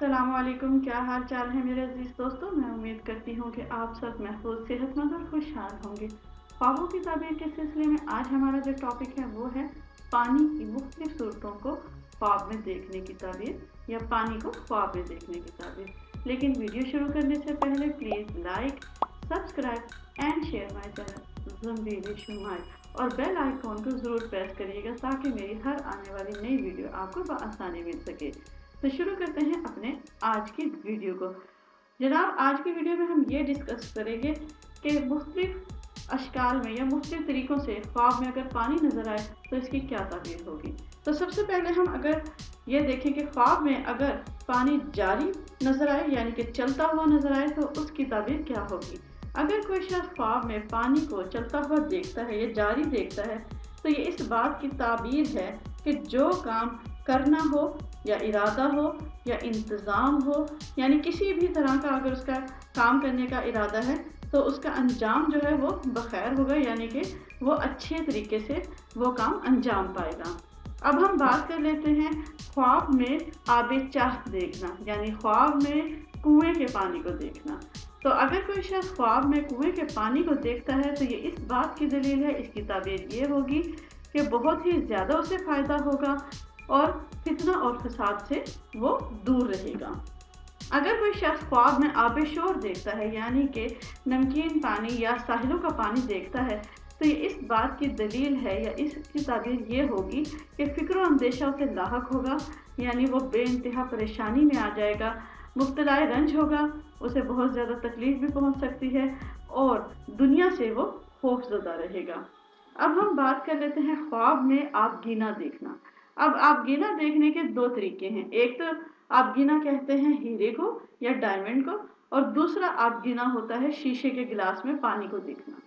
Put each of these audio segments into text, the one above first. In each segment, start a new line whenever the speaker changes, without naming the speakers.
अस्सलामुअलैकुम, क्या हाल चाल है मेरे अजीज़ दोस्तों। मैं उम्मीद करती हूँ कि आप सब महफूज, सेहतमंद और खुशहाल होंगे। ख्वाबों की ताबीर के सिलसिले में आज हमारा जो टॉपिक है वो है पानी की मुख्तलिफ सूरतों को ख्वाब में देखने की ताबीर या पानी को ख्वाब में देखने की ताबीर। लेकिन वीडियो शुरू करने से पहले please like, subscribe and share my channel और बेल आइकॉन को ज़रूर प्रेस करिएगा ताकि मेरी हर आने वाली नई वीडियो आपको बआसानी मिल सके। तो शुरू करते हैं अपने आज की वीडियो को। जनाब, आज की वीडियो में हम ये डिस्कस करेंगे कि मुख्तलिफ अशकाल में या मुख्तलिफ तरीक़ों से ख्वाब में अगर पानी नज़र आए तो इसकी क्या ताबीर होगी। तो सबसे पहले हम अगर ये देखें कि ख्वाब में अगर पानी जारी नज़र आए यानी कि चलता हुआ नज़र आए तो उसकी ताबीर क्या होगी। अगर कोई शख्स ख्वाब में पानी को चलता हुआ देखता है या जारी देखता है तो ये इस बात की ताबीर है कि जो काम करना हो या इरादा हो या इंतज़ाम हो, यानी किसी भी तरह का अगर उसका काम करने का इरादा है तो उसका अंजाम जो है वो बखैर होगा, यानी कि वो अच्छे तरीके से वो काम अंजाम पाएगा। अब हम बात कर लेते हैं ख्वाब में आबे चाह देखना, यानी ख्वाब में कुएं के पानी को देखना। तो अगर कोई शख्स ख्वाब में कुएं के पानी को देखता है तो ये इस बात की दलील है, इसकी ताबीर ये होगी कि बहुत ही ज़्यादा उसे फ़ायदा होगा और फितना और फसाद से वो दूर रहेगा। अगर कोई शख्स ख्वाब में आबे शोर देखता है यानी कि नमकीन पानी या साहिलों का पानी देखता है तो ये इस बात की दलील है या इसकी ताबीर ये होगी कि फ़िक्र और अंदेशा उसे लाहक होगा, यानी वो बेइंतहा परेशानी में आ जाएगा, मुब्तलाए रंज होगा, उसे बहुत ज़्यादा तकलीफ़ भी पहुंच सकती है और दुनिया से वो खौफज़दा रहेगा। अब हम बात कर लेते हैं ख्वाब में आबगीना देखना। अब आबगीना देखने के दो तरीके हैं। एक तो आबगीना कहते हैं हीरे को या डायमंड को, और दूसरा आबगीना होता है शीशे के गिलास में पानी को देखना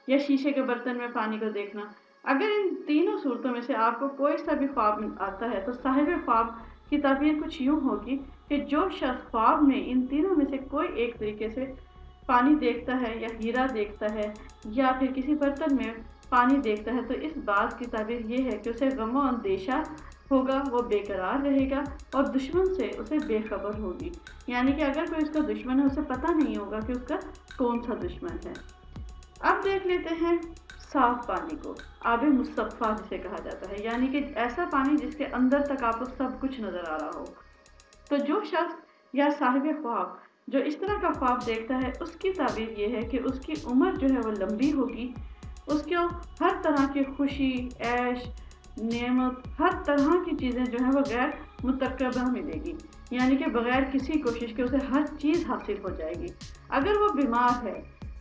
या ख्वाब के बर्तन में पानी को देखना। अगर इन तीनों सूरतों में से आपको कोई सा भी ख्वाब आता है तो साहिब ख्वाब की ताबीर कुछ यूँ होगी कि जो शख्स ख्वाब में इन तीनों में से कोई एक तरीके से पानी देखता है या हीरा देखता है या फिर किसी बर्तन में पानी देखता है तो इस बात की ताबीर ये है कि उसे गम और अंदेशा होगा, वो बेकरार रहेगा और दुश्मन से उसे बेखबर होगी, यानी कि अगर कोई उसका दुश्मन है उसे पता नहीं होगा कि उसका कौन सा दुश्मन है। अब देख लेते हैं साफ पानी को, आबे मुसफ़ा जिसे कहा जाता है, यानी कि ऐसा पानी जिसके अंदर तक आपको सब कुछ नज़र आ रहा हो। तो जो शख्स या साहिब ख्वाब जो इस तरह का ख्वाब देखता है उसकी ताबीर ये है कि उसकी उम्र जो है वो लंबी होगी, उसको हर तरह की खुशी, ऐश, नेमत, हर तरह की चीज़ें जो हैं वो गैर मुतकबा मिलेगी, यानी कि बग़ैर किसी कोशिश के उसे हर चीज़ हासिल हो जाएगी। अगर वो बीमार है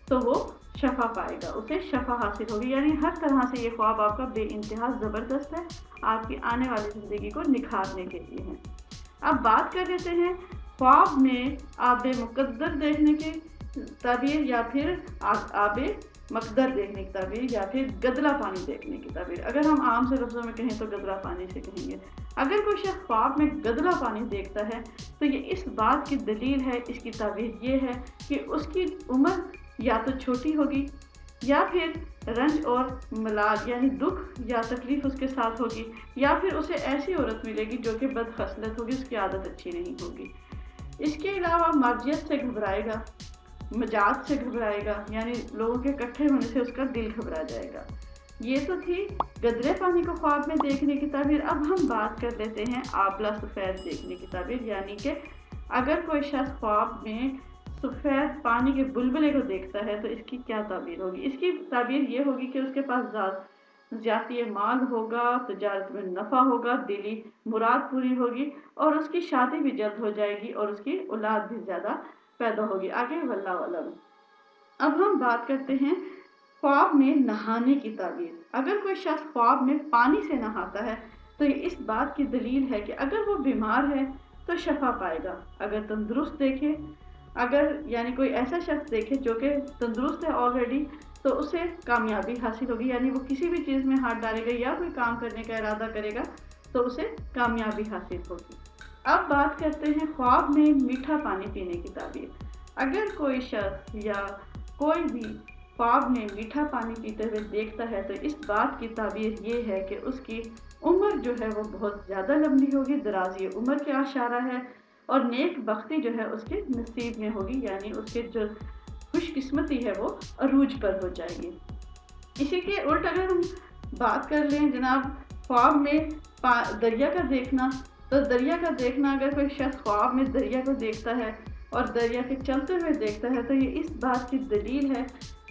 तो वो शफा पाएगा, उसे शफा हासिल होगी, यानी हर तरह से ये ख्वाब आपका बेइंतहा ज़बरदस्त है, आपकी आने वाली ज़िंदगी को निखारने के लिए है। अब बात कर लेते हैं ख्वाब में आबे मुकद्दर देखने की ताबीर या फिर आबे मकदर देखने की ताबीर या फिर गदला पानी देखने की ताबीर। अगर हम आम से लफ्ज़ों में कहें तो गदला पानी से कहेंगे। अगर कोई शख्स ख्वाब में गदला पानी देखता है तो ये इस बात की दलील है, इसकी ताबीर ये है कि उसकी उम्र या तो छोटी होगी या फिर रंज और मलाल यानी दुख या तकलीफ़ उसके साथ होगी, या फिर उसे ऐसी औरत मिलेगी जो कि बदखसलत होगी, उसकी आदत अच्छी नहीं होगी। इसके अलावा मर्जियत से घबराएगा, मजाज से घबराएगा, यानी लोगों के इकट्ठे होने से उसका दिल घबरा जाएगा। ये तो थी गदरे पानी को ख्वाब में देखने की ताबीर। अब हम बात कर लेते हैं आबला सफ़ेद देखने की ताबीर, यानी कि अगर कोई शख्स ख्वाब में सफ़ेद पानी के बुलबुले को देखता है तो इसकी क्या ताबीर होगी। इसकी ताबीर ये होगी कि उसके पास ज़ाती माल होगा, तजारत में नफ़ा होगा, दिली मुराद पूरी होगी और उसकी शादी भी जल्द हो जाएगी और उसकी औलाद भी ज़्यादा पैदा होगी। आगे वल्लाह अलम। अब हम बात करते हैं ख्वाब में नहाने की ताबीर। अगर कोई शख्स ख्वाब में पानी से नहाता है तो ये इस बात की दलील है कि अगर वो बीमार है तो शफा पाएगा, अगर तंदुरुस्त देखे, अगर यानी कोई ऐसा शख्स देखे जो कि तंदुरुस्त है ऑलरेडी तो उसे कामयाबी हासिल होगी, यानी वो किसी भी चीज़ में हाथ डालेगा या कोई काम करने का इरादा करेगा तो उसे कामयाबी हासिल होगी। अब बात करते हैं ख्वाब में मीठा पानी पीने की ताबीर। अगर कोई शख्स या कोई भी ख्वाब में मीठा पानी पीते हुए देखता है तो इस बात की ताबीर ये है कि उसकी उम्र जो है वो बहुत ज़्यादा लंबी होगी, दराज़ी उम्र का इशारा है اور نیک بختی جو ہے اس کے نصیب میں ہوگی، یعنی اس کے جو خوش قسمتی ہے وہ عروج پر ہو جائے گی۔ اسی کے الٹ اگر ہم بات کر لیں جناب خواب میں دریا کا دیکھنا، تو دریا کا دیکھنا اگر کوئی شخص خواب میں دریا کو دیکھتا ہے اور دریا کے چلتے ہوئے دیکھتا ہے تو یہ اس بات کی دلیل ہے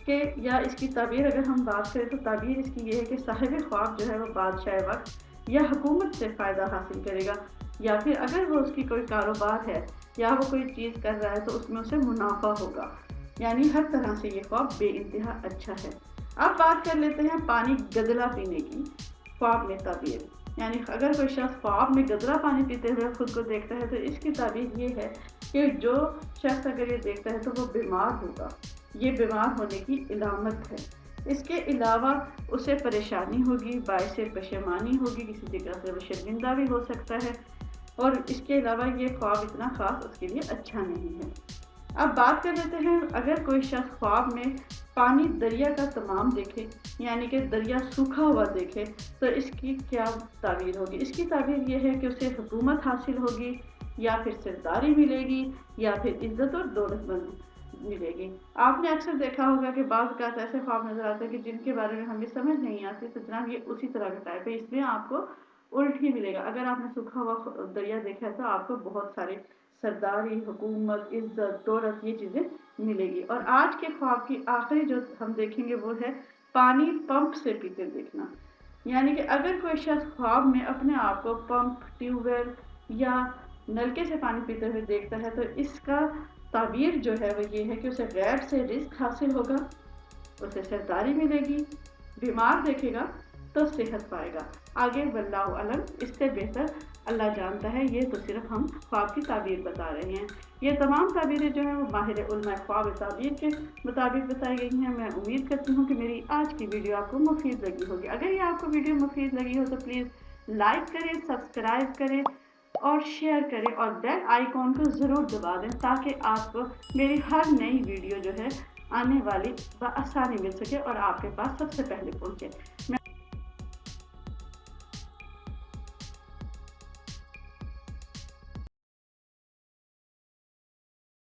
کہ، یا اس کی تعبیر اگر ہم بات کریں تو تعبیر اس کی یہ ہے کہ صاحب خواب جو ہے وہ بادشاہ وقت یا حکومت سے فائدہ حاصل کرے گا، یا پھر اگر وہ اس کی کوئی کاروبار ہے یا وہ کوئی چیز کر رہا ہے تو اس میں اسے منافع ہوگا، یعنی ہر طرح سے یہ خواب بے انتہا اچھا ہے۔ اب بات کر لیتے ہیں پانی گدلا پینے کی خواب میں تعبیر، یعنی اگر کوئی شخص خواب میں گدلا پانی پیتے ہوئے خود کو دیکھتا ہے تو اس کی تعبیر یہ ہے کہ جو شخص اگر یہ دیکھتا ہے تو وہ بیمار ہوگا، یہ بیمار ہونے کی علامت ہے۔ اس کے علاوہ اسے پریشانی ہوگی، باعث پشیمانی ہوگی، کسی جگہ سے وہ شرمندہ بھی ہو سکتا ہے، اور اس کے علاوہ یہ خواب اتنا خاص اس کے لیے اچھا نہیں ہے۔ اب بات کر لیتے ہیں اگر کوئی شخص خواب میں پانی دریا کا تمام دیکھے، یعنی کہ دریا سوکھا ہوا دیکھے، تو اس کی کیا تعبیر ہوگی؟ اس کی تعبیر یہ ہے کہ اسے حکومت حاصل ہوگی، یا پھر سرداری ملے گی، یا پھر عزت اور دولت ملے گی۔ آپ نے اکثر دیکھا ہوگا کہ بعض اوقات ایسے خواب نظر آتے ہیں کہ جن کے بارے میں ہمیں سمجھ نہیں آتی، تو جناب یہ اسی طرح کا ٹائپ ہے، اس میں آپ کو الٹ ہی ملے گا۔ اگر آپ نے سوکھا ہوا دریا دیکھا ہے تو آپ کو بہت سارے سرداری، حکومت، عزت، دولت، یہ چیزیں ملے گی۔ اور آج کے خواب کی آخری جو ہم دیکھیں گے وہ ہے پانی پمپ سے پیتے دیکھنا، یعنی کہ اگر کوئی شخص خواب میں اپنے آپ کو پمپ، ٹیوب ویل یا نلکے سے پانی پیتے ہوئے دیکھتا ہے تو اس کا تعبیر جو ہے وہ یہ ہے کہ اسے غیب سے رزق حاصل ہوگا، اسے سرداری ملے گی، بیمار دیکھے گا تو صحت پائے گا۔ آگے واللہ علم، اس سے بہتر اللہ جانتا ہے، یہ تو صرف ہم خواب کی تعبیر بتا رہے ہیں۔ یہ تمام تعبیریں جو ہیں وہ ماہر علماء خواب تعبیر کے مطابق بتائی گئی ہیں۔ میں امید کرتی ہوں کہ میری آج کی ویڈیو آپ کو مفید لگی ہوگی۔ اگر یہ آپ کو ویڈیو مفید لگی ہو تو پلیز لائک کریں، سبسکرائب کریں اور شیئر کریں، اور بیل آئیکن کو ضرور دبا دیں تاکہ آپ کو میری ہر نئی ویڈیو جو ہے آنے والی بآسانی مل سکے اور آپ کے پاس سب سے پہلے پہنچے۔